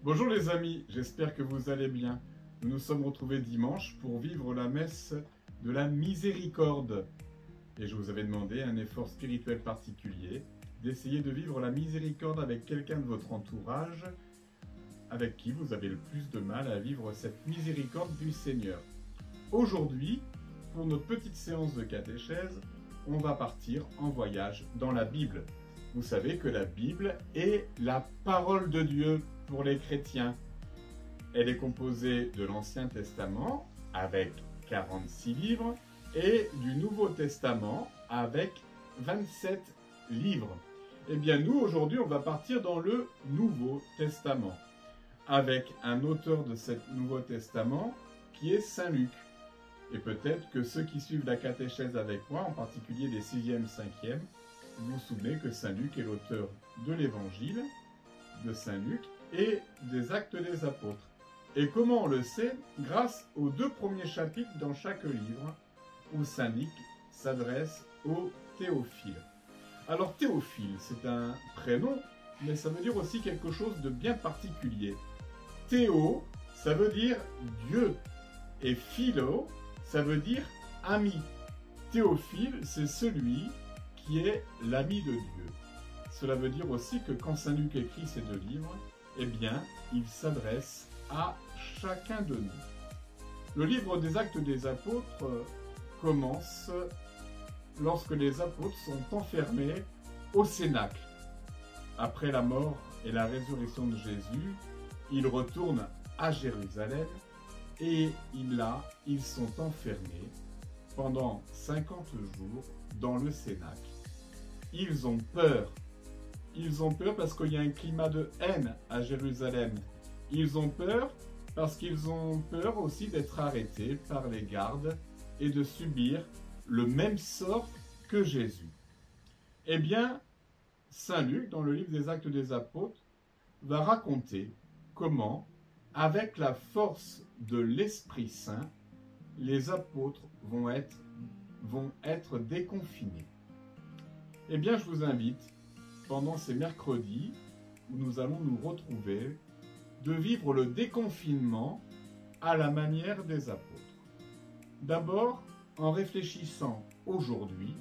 Bonjour les amis, j'espère que vous allez bien. Nous nous sommes retrouvés dimanche pour vivre la messe de la miséricorde. Et je vous avais demandé un effort spirituel particulier, d'essayer de vivre la miséricorde avec quelqu'un de votre entourage, avec qui vous avez le plus de mal à vivre cette miséricorde du Seigneur. Aujourd'hui, pour notre petite séance de catéchèse, on va partir en voyage dans la Bible. Vous savez que la Bible est la parole de Dieu pour les chrétiens. Elle est composée de l'Ancien Testament avec 46 livres et du Nouveau Testament avec 27 livres. Eh bien nous, aujourd'hui, on va partir dans le Nouveau Testament avec un auteur de ce Nouveau Testament qui est Saint Luc. Et peut-être que ceux qui suivent la catéchèse avec moi, en particulier les 6e, 5e, vous vous souvenez que Saint Luc est l'auteur de l'Évangile de Saint Luc et des Actes des Apôtres. Et comment on le sait? Grâce aux 2 premiers chapitres dans chaque livre où Saint Luc s'adresse au Théophile. Alors Théophile, c'est un prénom, mais ça veut dire aussi quelque chose de bien particulier. Théo, ça veut dire Dieu, et philo, ça veut dire ami. Théophile, c'est celui qui est l'ami de Dieu. Cela veut dire aussi que quand Saint Luc écrit ces 2 livres, eh bien, il s'adresse à chacun de nous. Le livre des Actes des Apôtres commence lorsque les apôtres sont enfermés au Cénacle. Après la mort et la résurrection de Jésus, ils retournent à Jérusalem et là, ils sont enfermés pendant 50 jours dans le Cénacle. Ils ont peur. Ils ont peur parce qu'il y a un climat de haine à Jérusalem. Ils ont peur parce qu'ils ont peur aussi d'être arrêtés par les gardes et de subir le même sort que Jésus. Eh bien, Saint Luc, dans le livre des Actes des Apôtres, va raconter comment, avec la force de l'Esprit Saint, les apôtres vont être déconfinés. Eh bien, je vous invite, pendant ces mercredis où nous allons nous retrouver, de vivre le déconfinement à la manière des apôtres. D'abord, en réfléchissant aujourd'hui,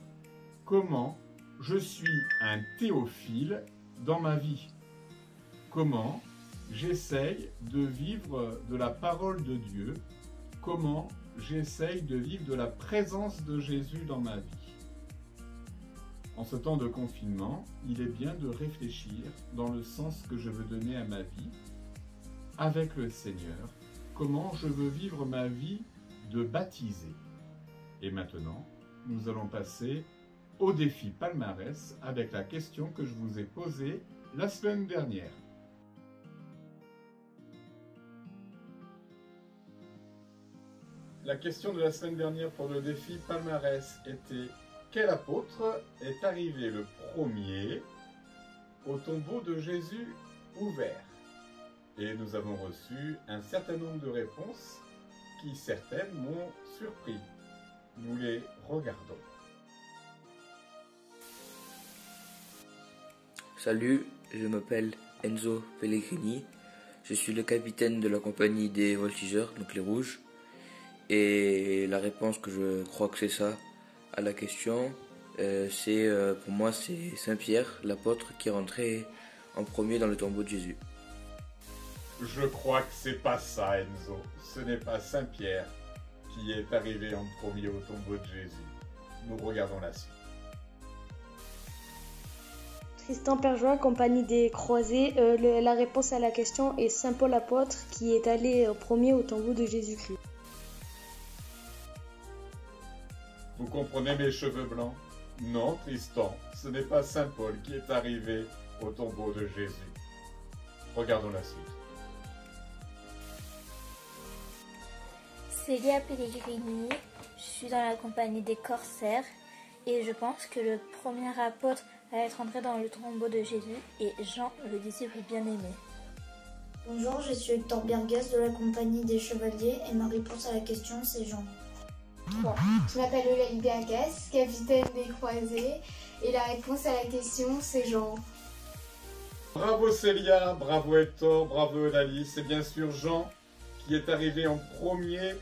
comment je suis un théophile dans ma vie. Comment j'essaye de vivre de la parole de Dieu. Comment j'essaye de vivre de la présence de Jésus dans ma vie. En ce temps de confinement, il est bien de réfléchir dans le sens que je veux donner à ma vie, avec le Seigneur, comment je veux vivre ma vie de baptisé. Et maintenant, nous allons passer au défi palmarès avec la question que je vous ai posée la semaine dernière. La question de la semaine dernière pour le défi palmarès était: quel apôtre est arrivé le premier au tombeau de Jésus ouvert? Et nous avons reçu un certain nombre de réponses qui, certaines, m'ont surpris. Nous les regardons. Salut, je m'appelle Enzo Pellegrini. Je suis le capitaine de la compagnie des voltigeurs, donc les rouges. Et la réponse que je crois que c'est ça à la question, pour moi c'est Saint Pierre, l'apôtre qui est rentré en premier dans le tombeau de Jésus. Je crois que c'est pas ça, Enzo. Ce n'est pas Saint Pierre qui est arrivé en premier au tombeau de Jésus. Nous regardons la suite. Tristan Perjois, compagnie des Croisés. La réponse à la question est Saint Paul apôtre qui est allé premier au tombeau de Jésus-Christ. Vous comprenez mes cheveux blancs? Non, Tristan, ce n'est pas Saint Paul qui est arrivé au tombeau de Jésus. Regardons la suite. Célia Pellegrini, je suis dans la compagnie des Corsaires et je pense que le premier apôtre à être entré dans le tombeau de Jésus est Jean, le disciple bien-aimé. Bonjour, je suis Hector Bergas de la compagnie des Chevaliers et ma réponse à la question c'est Jean. Bon, je m'appelle Eulalie Bergas, capitaine des Croisés, et la réponse à la question c'est Jean. Bravo Célia, bravo Hector, bravo Eulalie. C'est bien sûr Jean qui est arrivé en premier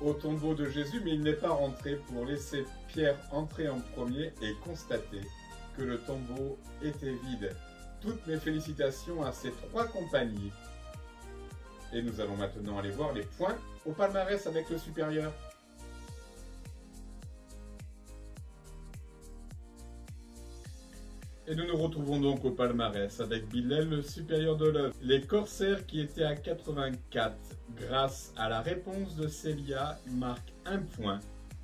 au tombeau de Jésus, mais il n'est pas rentré pour laisser Pierre entrer en premier et constater que le tombeau était vide. Toutes mes félicitations à ces trois compagnies. Et nous allons maintenant aller voir les points au palmarès avec le supérieur. Et nous nous retrouvons donc au palmarès avec Bilal, le supérieur de l'œuvre. Les corsaires qui étaient à 84, grâce à la réponse de Célia, marquent un point.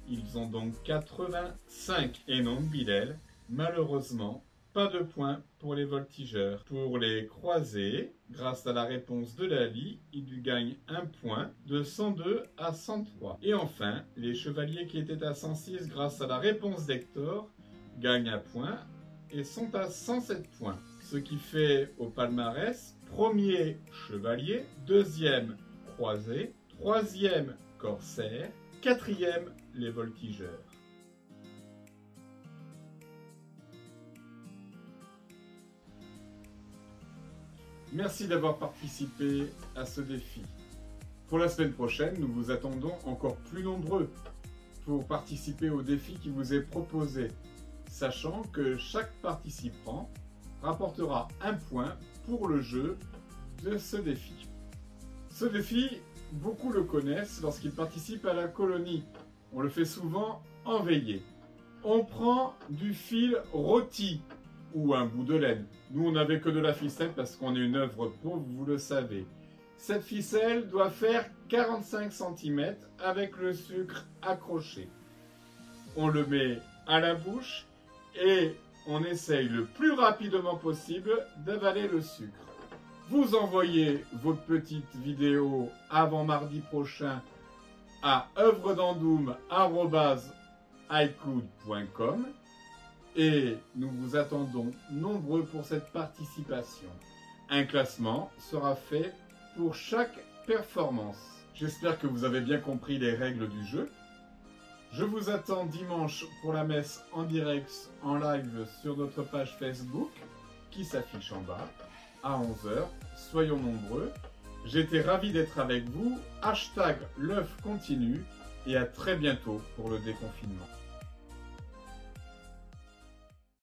Ils ont donc 85 et non Bilal. Malheureusement, pas de points pour les voltigeurs. Pour les croisés, grâce à la réponse de Lali, ils gagnent un point de 102 à 103. Et enfin, les chevaliers qui étaient à 106 grâce à la réponse d'Hector gagnent un point et sont à 107 points. Ce qui fait au palmarès, premier chevalier, deuxième croisé, troisième corsaire, quatrième les voltigeurs. Merci d'avoir participé à ce défi. Pour la semaine prochaine, nous vous attendons encore plus nombreux pour participer au défi qui vous est proposé, sachant que chaque participant rapportera un point pour le jeu de ce défi. Ce défi, beaucoup le connaissent lorsqu'ils participent à la colonie. On le fait souvent en veillée. On prend du fil rôti ou un bout de laine. Nous, on n'avait que de la ficelle parce qu'on est une œuvre pauvre, vous le savez. Cette ficelle doit faire 45 cm avec le sucre accroché. On le met à la bouche et on essaye le plus rapidement possible d'avaler le sucre. Vous envoyez votre petite vidéo avant mardi prochain à oeuvredandoum@icloud.com et nous vous attendons nombreux pour cette participation. Un classement sera fait pour chaque performance. J'espère que vous avez bien compris les règles du jeu. Je vous attends dimanche pour la messe en direct, en live sur notre page Facebook qui s'affiche en bas à 11 h. Soyons nombreux. J'étais ravi d'être avec vous. #l'œuf continue et à très bientôt pour le déconfinement.